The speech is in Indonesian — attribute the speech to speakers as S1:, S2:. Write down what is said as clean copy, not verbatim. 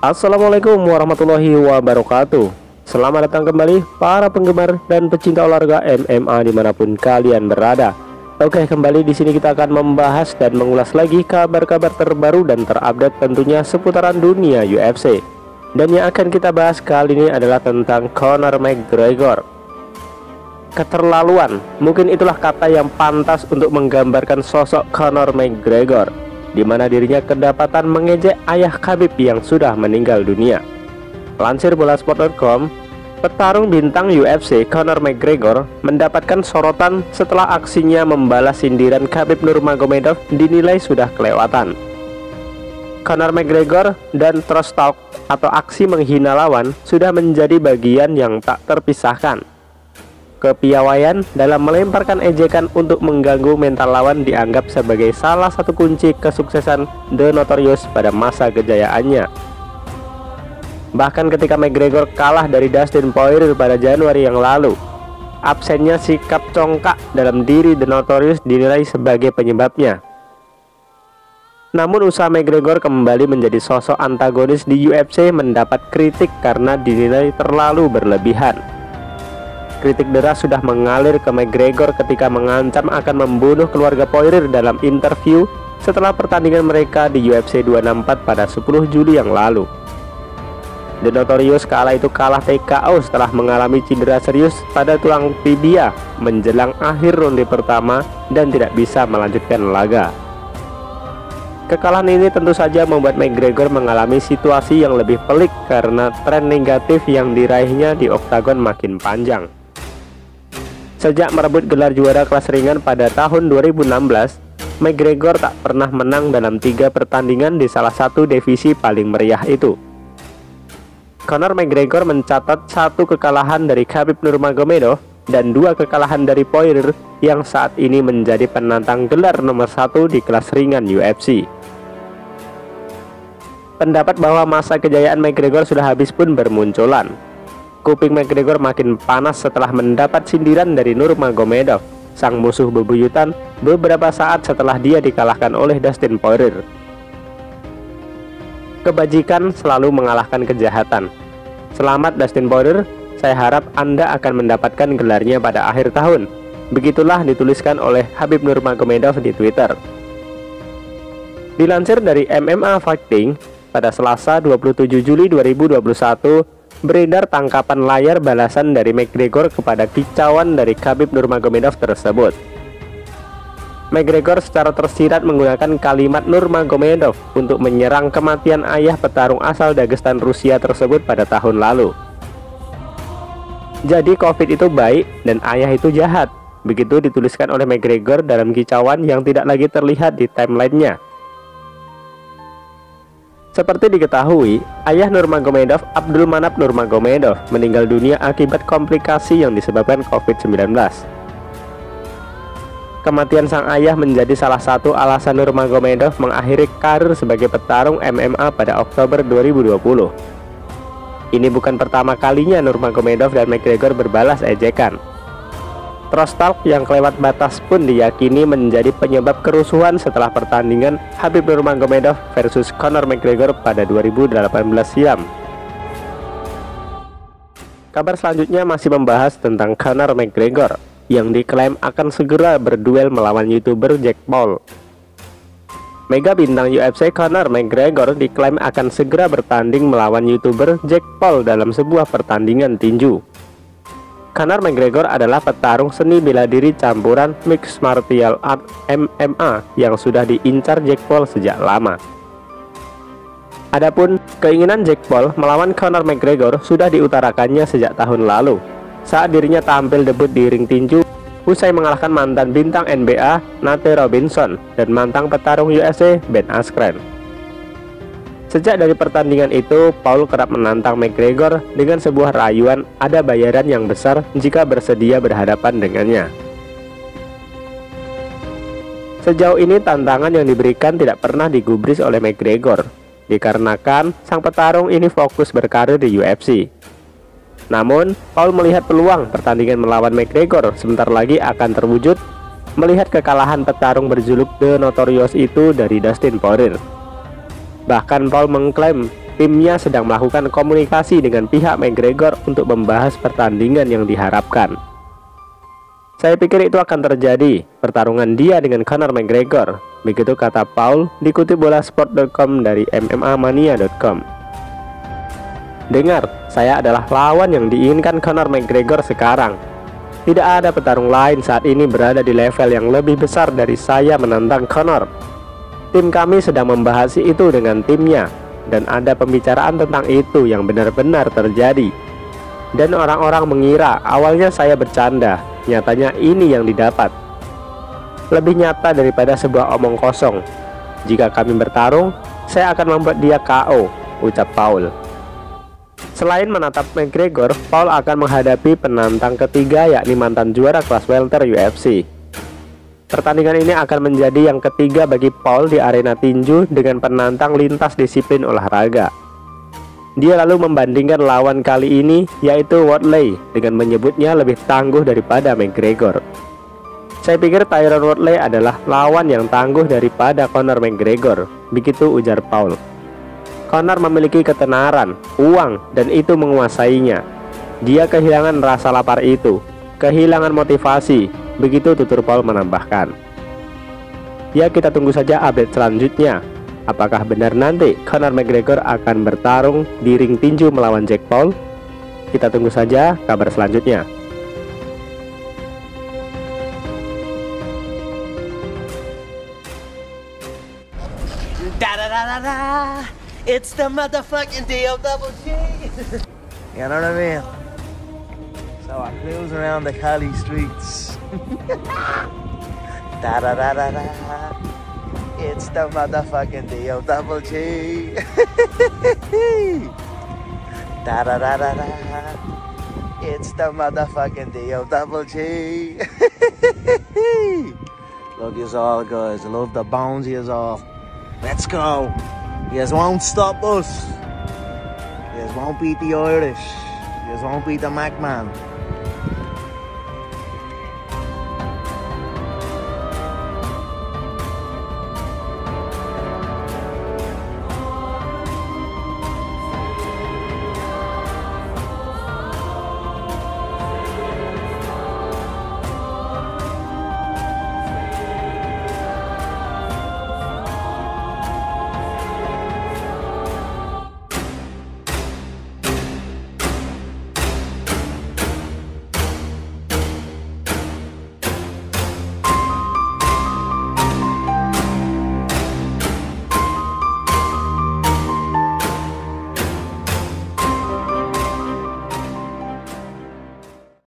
S1: Assalamualaikum warahmatullahi wabarakatuh. Selamat datang kembali para penggemar dan pecinta olahraga MMA dimanapun kalian berada. Oke, kembali di sini kita akan membahas dan mengulas lagi kabar-kabar terbaru dan terupdate tentunya seputaran dunia UFC. Dan yang akan kita bahas kali ini adalah tentang Conor McGregor. Keterlaluan, mungkin itulah kata yang pantas untuk menggambarkan sosok Conor McGregor, di mana dirinya kedapatan mengejek ayah Khabib yang sudah meninggal dunia. Lansir Bolasport.com, petarung bintang UFC Conor McGregor mendapatkan sorotan setelah aksinya membalas sindiran Khabib Nurmagomedov dinilai sudah kelewatan. Conor McGregor dan trash talk atau aksi menghina lawan sudah menjadi bagian yang tak terpisahkan. Kepiawaian dalam melemparkan ejekan untuk mengganggu mental lawan dianggap sebagai salah satu kunci kesuksesan The Notorious pada masa kejayaannya. Bahkan ketika McGregor kalah dari Dustin Poirier pada Januari yang lalu, absennya sikap congkak dalam diri The Notorious dinilai sebagai penyebabnya. Namun usaha McGregor kembali menjadi sosok antagonis di UFC mendapat kritik karena dinilai terlalu berlebihan. Kritik deras sudah mengalir ke McGregor ketika mengancam akan membunuh keluarga Poirier dalam interview setelah pertandingan mereka di UFC 264 pada 10 Juli yang lalu. The Notorious kala itu kalah TKO setelah mengalami cedera serius pada tulang tibia menjelang akhir ronde pertama dan tidak bisa melanjutkan laga. Kekalahan ini tentu saja membuat McGregor mengalami situasi yang lebih pelik karena tren negatif yang diraihnya di oktagon makin panjang. Sejak merebut gelar juara kelas ringan pada tahun 2016, McGregor tak pernah menang dalam 3 pertandingan di salah satu divisi paling meriah itu. Conor McGregor mencatat 1 kekalahan dari Khabib Nurmagomedov dan 2 kekalahan dari Poirier yang saat ini menjadi penantang gelar nomor 1 di kelas ringan UFC. Pendapat bahwa masa kejayaan McGregor sudah habis pun bermunculan. Kuping McGregor makin panas setelah mendapat sindiran dari Nurmagomedov, sang musuh bebuyutan, beberapa saat setelah dia dikalahkan oleh Dustin Poirier. Kebajikan selalu mengalahkan kejahatan. Selamat Dustin Poirier, saya harap Anda akan mendapatkan gelarnya pada akhir tahun. Begitulah dituliskan oleh Khabib Nurmagomedov di Twitter. Dilansir dari MMA Fighting, pada Selasa 27 Juli 2021, beredar tangkapan layar balasan dari McGregor kepada kicauan dari Khabib Nurmagomedov tersebut. McGregor secara tersirat menggunakan kalimat Nurmagomedov untuk menyerang kematian ayah petarung asal Dagestan Rusia tersebut pada tahun lalu. Jadi COVID itu baik dan ayah itu jahat, begitu dituliskan oleh McGregor dalam kicauan yang tidak lagi terlihat di timelinenya. Seperti diketahui, ayah Nurmagomedov, Abdul Manap Nurmagomedov, meninggal dunia akibat komplikasi yang disebabkan COVID-19. Kematian sang ayah menjadi salah satu alasan Nurmagomedov mengakhiri karir sebagai petarung MMA pada Oktober 2020. Ini bukan pertama kalinya Nurmagomedov dan McGregor berbalas ejekan. Trash talk yang kelewat batas pun diyakini menjadi penyebab kerusuhan setelah pertandingan Khabib Nurmagomedov versus Conor McGregor pada 2018 silam. Kabar selanjutnya masih membahas tentang Conor McGregor yang diklaim akan segera berduel melawan YouTuber Jake Paul. Mega bintang UFC Conor McGregor diklaim akan segera bertanding melawan YouTuber Jake Paul dalam sebuah pertandingan tinju. Conor McGregor adalah petarung seni bela diri campuran mixed martial art MMA yang sudah diincar Jake Paul sejak lama. Adapun keinginan Jake Paul melawan Conor McGregor sudah diutarakannya sejak tahun lalu, saat dirinya tampil debut di ring tinju usai mengalahkan mantan bintang NBA Nate Robinson dan mantan petarung UFC Ben Askren. Sejak dari pertandingan itu, Paul kerap menantang McGregor dengan sebuah rayuan ada bayaran yang besar jika bersedia berhadapan dengannya. Sejauh ini tantangan yang diberikan tidak pernah digubris oleh McGregor, dikarenakan sang petarung ini fokus berkarir di UFC. Namun, Paul melihat peluang pertandingan melawan McGregor sebentar lagi akan terwujud melihat kekalahan petarung berjuluk The Notorious itu dari Dustin Poirier. Bahkan Paul mengklaim timnya sedang melakukan komunikasi dengan pihak McGregor untuk membahas pertandingan yang diharapkan. Saya pikir itu akan terjadi, pertarungan dia dengan Conor McGregor, begitu kata Paul dikutip bolasport.com dari MMAmania.com. Dengar, saya adalah lawan yang diinginkan Conor McGregor sekarang. Tidak ada petarung lain saat ini berada di level yang lebih besar dari saya menantang Conor. Tim kami sedang membahas itu dengan timnya, dan ada pembicaraan tentang itu yang benar-benar terjadi. Dan orang-orang mengira awalnya saya bercanda, nyatanya ini yang didapat. Lebih nyata daripada sebuah omong kosong. Jika kami bertarung, saya akan membuat dia KO, ucap Paul. Selain menatap McGregor, Paul akan menghadapi penantang ketiga yakni mantan juara kelas welter UFC. Pertandingan ini akan menjadi yang ketiga bagi Paul di arena tinju dengan penantang lintas disiplin olahraga. Dia lalu membandingkan lawan kali ini yaitu Woodley dengan menyebutnya lebih tangguh daripada McGregor. Saya pikir Tyron Woodley adalah lawan yang tangguh daripada Conor McGregor, begitu ujar Paul. Conor memiliki ketenaran, uang, dan itu menguasainya. Dia kehilangan rasa lapar itu, kehilangan motivasi, begitu tutur Paul menambahkan. Ya, kita tunggu saja update selanjutnya. Apakah benar nanti Conor McGregor akan bertarung di ring tinju melawan Jake Paul? Kita tunggu saja kabar selanjutnya.
S2: It's the motherfucking DOWG. You know what I mean? So I cruise around the Cali streets. Da da da da da. It's the motherfucking DOWG. Da da da da da. It's the motherfucking DOWG. Love yous all, guys. I love the bones yous all. Let's go. Yous won't stop us. Yous won't beat the Irish. Yous won't beat the McMahon.